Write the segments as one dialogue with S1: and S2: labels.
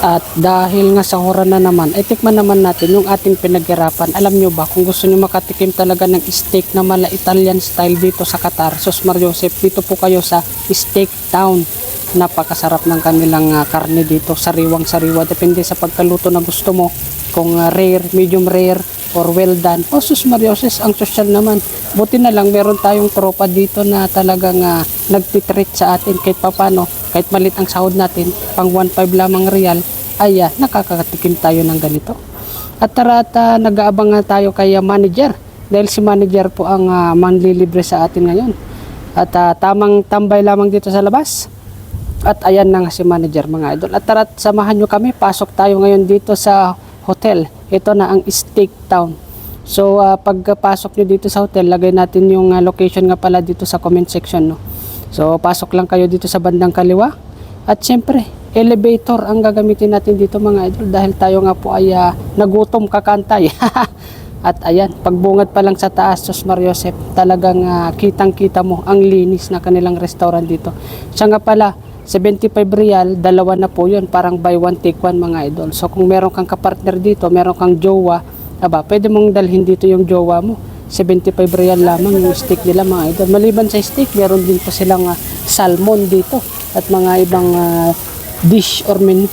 S1: At dahil nga sa oras na naman, ay tikman naman natin yung ating pinaghirapan. Alam nyo ba, kung gusto nyo makatikim talaga ng steak na mala Italian style dito sa Qatar, Sos Mar Joseph, dito po kayo sa Steak Town. Napakasarap ng kanilang karne dito, sariwang-sariwa. Depende sa pagkaluto na gusto mo, kung rare, medium rare, or well done. O Sos Mar Joseph, ang social naman. Buti na lang, meron tayong tropa dito na talagang nagtitreat sa atin kahit papano. Kahit malit ang sahod natin, pang 1.5 lamang real, ay nakakatikim tayo ng ganito. At tara at nag-aabang nga tayo kay manager. Dahil si manager po ang manlilibre sa atin ngayon. At tamang tambay lamang dito sa labas. At ayan na nga si manager mga idol. At tara at samahan nyo kami. Pasok tayo ngayon dito sa hotel. Ito na ang Steak Town. So pagpasok nyo dito sa hotel, lagay natin yung location nga pala dito sa comment section. No? So pasok lang kayo dito sa bandang kaliwa. At syempre, elevator ang gagamitin natin dito mga idol. Dahil tayo nga po ay nagutom kakantay. At ayan, pagbungad pa lang sa taas, Sos Mar Joseph, talagang kitang-kita mo ang linis na kanilang restaurant dito. Siya nga pala, 75 real, dalawa na po yun, parang buy one take one mga idol. So kung meron kang kapartner dito, meron kang jowa, pwede mong dalhin dito yung jowa mo. 75 real lamang yung steak nila mga idol. Maliban sa steak, meron din po silang salmon dito at mga ibang dish or menu.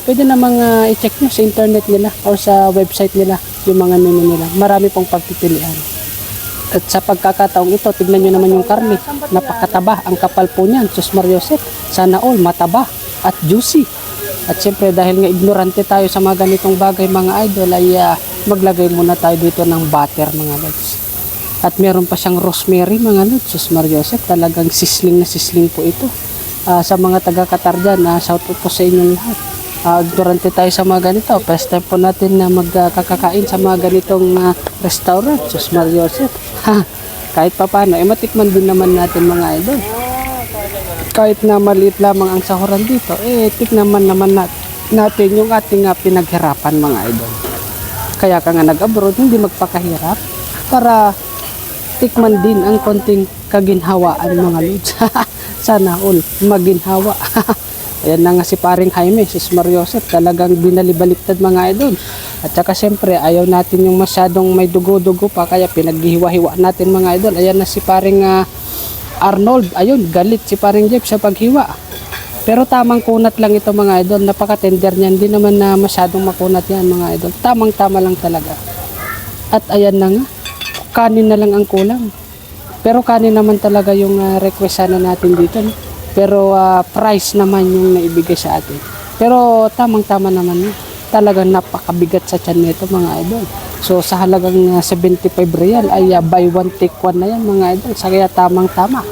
S1: Pwede namang i-check nyo sa internet nila or sa website nila yung mga menu nila. Marami pong pagpipilian. At sa pagkakataong ito, tignan nyo naman yung karne. Napakataba. Ang kapal po niyan. Sos Mar Joseph, sana all mataba at juicy. At siyempre dahil nga ignorante tayo sa mga ganitong bagay mga idol, ay maglagay muna tayo dito ng butter mga lods. At meron pa siyang rosemary mga lods. Sos Mar Joseph, talagang sisling na sisling po ito. Sa mga taga-Qatar dyan, shout out po sa inyong lahat. Ignorante tayo sa mga ganito. First time po natin na magkakakain sa mga ganitong restaurant. Sos Mar Joseph. Kahit pa paano, matikman din naman natin mga idol. Kahit na maliit lamang ang sahuran dito, tikman naman natin yung ating pinaghirapan mga idol. Kaya ka nga nag-abroad, hindi magpakahirap para tikman din ang konting kaginhawaan mga lods. Sana all maginhawa. Ayan na nga si paring Jaime, Sos Mar Joseph, talagang binalibaliktad mga idol. At saka siyempre ayaw natin yung masyadong may dugo-dugo pa, kaya pinaghiwa-hiwa natin mga idol. Ayan na si paring Arnold, ayun, galit si paring Jeff sa paghiwa. Pero tamang kunat lang ito mga idol, napaka-tender niyan, hindi naman na masyadong makunat yan mga idol. Tamang-tama lang talaga. At ayan na nga, kanin na lang ang kulang. Pero kanin naman talaga yung request sana natin dito. No? Pero price naman yung naibigay sa atin. Pero tamang-tama naman yun. Talagang napakabigat sa tiyan nito mga idol. So sa halagang 75 real ay buy one take one na yan mga idol. Kaya tamang-tama.